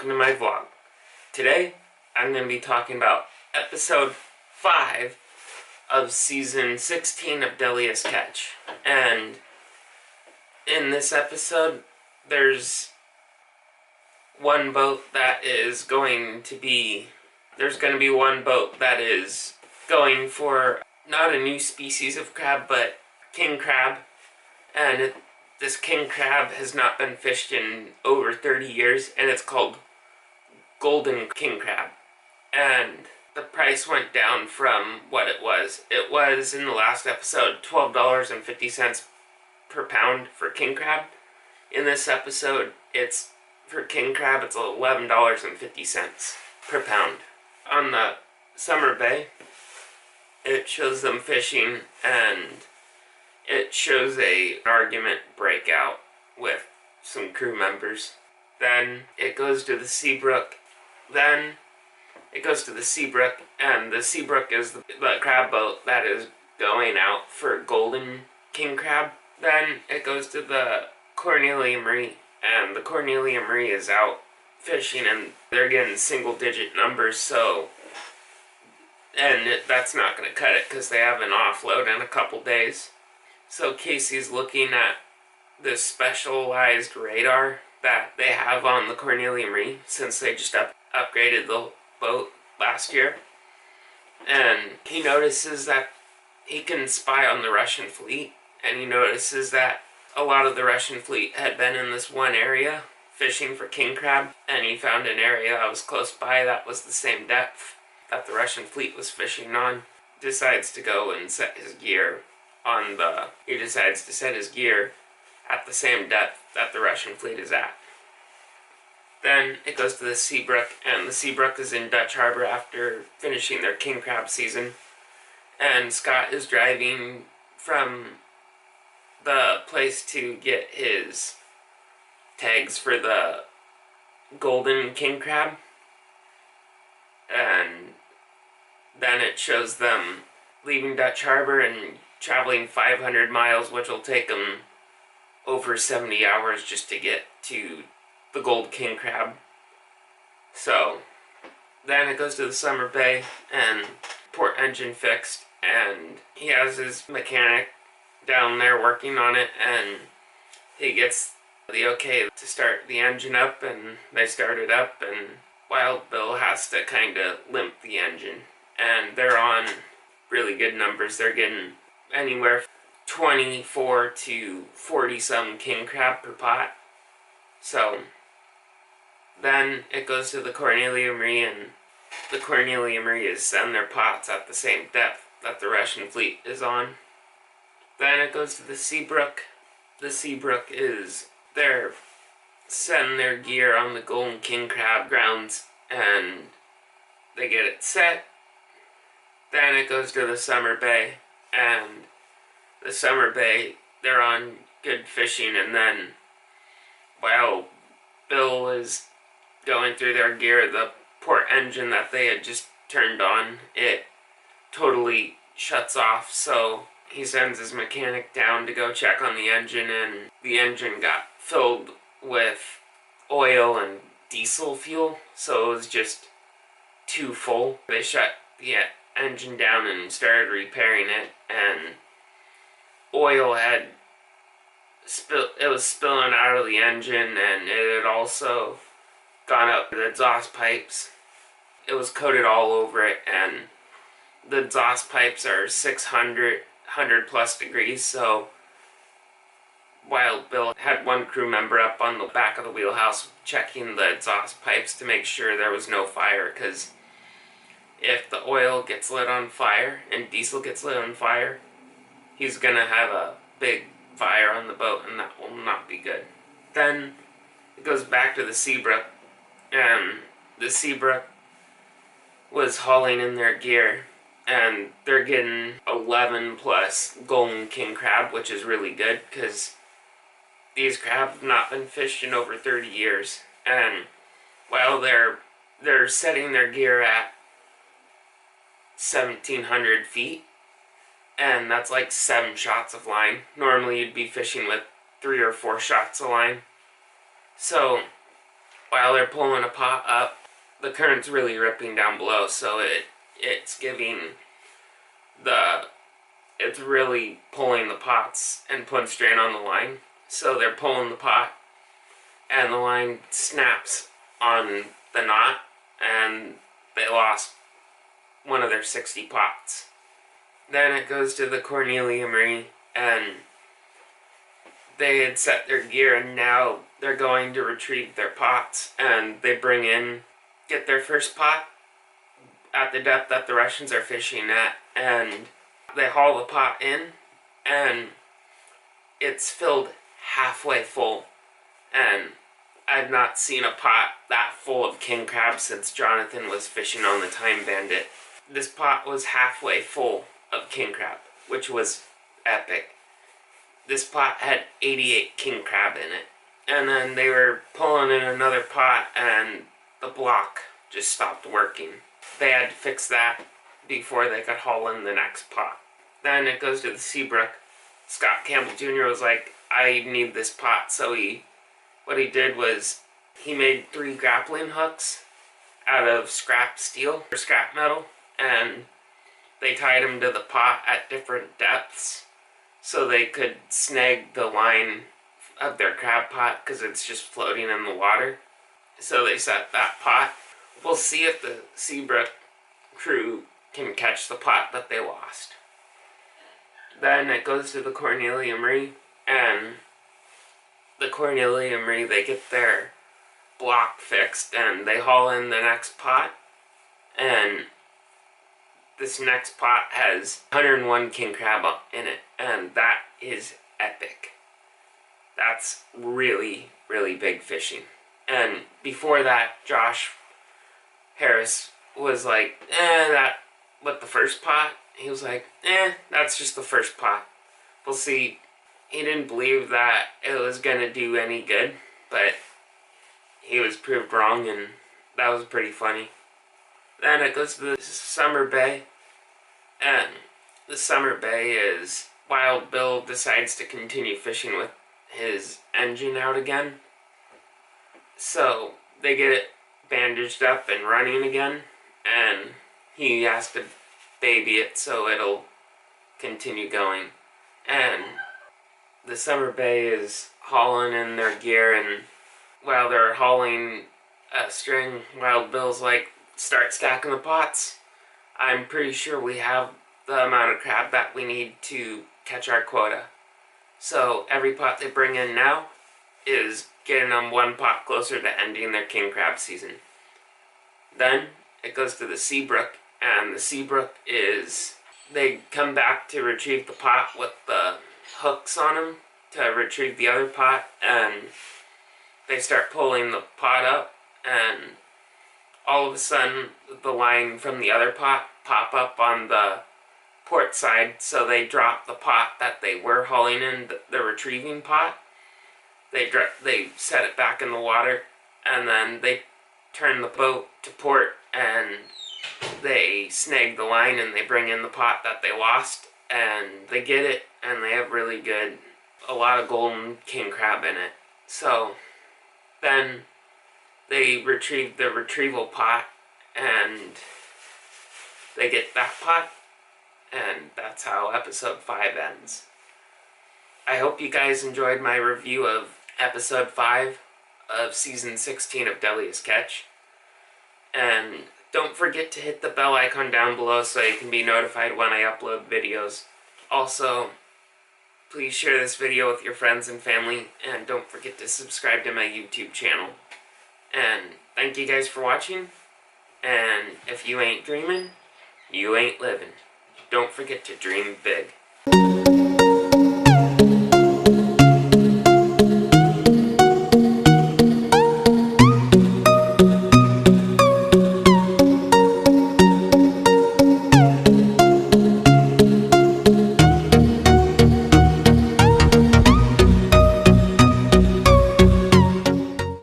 welcome to my vlog. Today, I'm going to be talking about episode 5 of season 16 of Deadliest Catch. And in this episode, there's one boat that is going to be... There's going to be one boat that is going for not a new species of crab, but king crab. And this king crab has not been fished in over 30 years, and it's called golden king crab. And the price went down from what it was. It was, in the last episode, $12.50 per pound for king crab. In this episode, it's for king crab, it's $11.50 per pound. On the summer bay, it shows them fishing, and it shows an argument breakout with some crew members. Then it goes to the SeaBrooke. And the SeaBrooke is the crab boat that is going out for golden king crab. Then it goes to the Cornelia Marie, and the Cornelia Marie is out fishing, and they're getting single-digit numbers, that's not going to cut it because they have an offload in a couple days. So Casey's looking at this specialized radar that they have on the Cornelia Marie since they just upgraded the boat last year. And he notices that he can spy on the Russian fleet, and he notices that a lot of the Russian fleet had been in this one area fishing for king crab, and he found an area that was close by that was the same depth that the Russian fleet was fishing on. Decides to go and set his gear he decides to set his gear at the same depth that the Russian fleet is at. Then it goes to the SeaBrooke, and the SeaBrooke is in Dutch Harbor after finishing their king crab season. And Scott is driving from the place to get his tags for the golden king crab. And then it shows them leaving Dutch Harbor and traveling 500 miles, which will take them over 70 hours just to get to the gold king crab. So then it goes to the summer bay and port engine fixed, and he has his mechanic down there working on it, and he gets the okay to start the engine up, and they start it up, and Wild Bill has to kind of limp the engine, and they're on really good numbers. They're getting anywhere 24 to 40 some king crab per pot. So then it goes to the Cornelia Marie, and the Cornelia Marie is setting their pots at the same depth that the Russian fleet is on. Then it goes to the SeaBrooke. The SeaBrooke is they're setting their gear on the golden king crab grounds, and they get it set. Then it goes to the summer bay, and the summer bay, they're on good fishing, and then while Bill is going through their gear, the port engine that they had just turned on, it totally shuts off, so he sends his mechanic down to go check on the engine, and the engine got filled with oil and diesel fuel, so it was just too full. They shut the engine down and started repairing it, and oil had was spilling out of the engine, and it had also gone up the exhaust pipes. It was coated all over it, and the exhaust pipes are 100 plus degrees, so Wild Bill had one crew member up on the back of the wheelhouse checking the exhaust pipes to make sure there was no fire, because if the oil gets lit on fire and diesel gets lit on fire, he's gonna have a big fire on the boat, and that will not be good. Then it goes back to the SeaBrooke, and the SeaBrooke was hauling in their gear, and they're getting 11 plus golden king crab, which is really good because these crab have not been fished in over 30 years. And while they're setting their gear at 1,700 feet, and that's like 7 shots of line. Normally you'd be fishing with 3 or 4 shots of line. So while they're pulling a pot up, the current's really ripping down below, so it's giving it's really pulling the pots and putting strain on the line. So they're pulling the pot and the line snaps on the knot, and they lost one of their 60 pots. Then it goes to the Cornelia Marie, and they had set their gear, and now they're going to retrieve their pots, and they get their first pot at the depth that the Russians are fishing at, and they haul the pot in, and it's filled halfway full, and I've not seen a pot that full of king crab since Jonathan was fishing on the Time Bandit. This pot was halfway full of king crab, which was epic. This pot had 88 king crab in it, and then they were pulling in another pot, and the block just stopped working. They had to fix that before they could haul in the next pot. Then it goes to the SeaBrooke. Scott Campbell Jr. was like, I need this pot, so what he did was he made 3 grappling hooks out of scrap steel or scrap metal, and they tied them to the pot at different depths so they could snag the line of their crab pot because it's just floating in the water. So they set that pot. We'll see if the SeaBrooke crew can catch the pot that they lost. Then it goes to the Cornelia Marie, and the Cornelia Marie, they get their block fixed, and they haul in the next pot, and this next pot has 101 king crab in it, and that is epic. That's really, really big fishing. And before that, Josh Harris was like, with the first pot, he was like, that's just the first pot. We'll see. He didn't believe that it was gonna do any good, but he was proved wrong, and that was pretty funny. Then it goes to the Summer Bay, and the Summer Bay is Wild Bill decides to continue fishing with his engine out again. So they get it bandaged up and running again, and he has to baby it so it'll continue going. And the Summer Bay is hauling in their gear, and while they're hauling a string, Wild Bill's like, start stacking the pots. I'm pretty sure we have the amount of crab that we need to catch our quota. So every pot they bring in now is getting them one pot closer to ending their king crab season. Then it goes to the SeaBrooke, and the SeaBrooke is, they come back to retrieve the pot with the hooks on them to retrieve the other pot, and they start pulling the pot up, and all of a sudden the line from the other pot pop up on the port side, so they drop the pot that they were hauling in, the retrieving pot. They set it back in the water, and then they turn the boat to port, and they snag the line, and they bring in the pot that they lost, and they get it, and they have really good, a lot of golden king crab in it. So then they retrieve the retrieval pot, and they get that pot, and that's how episode 5 ends. I hope you guys enjoyed my review of episode 5 of season 16 of Deadliest Catch. And don't forget to hit the bell icon down below so you can be notified when I upload videos. Also, please share this video with your friends and family, and don't forget to subscribe to my YouTube channel. And thank you guys for watching, and if you ain't dreaming, you ain't living. Don't forget to dream big.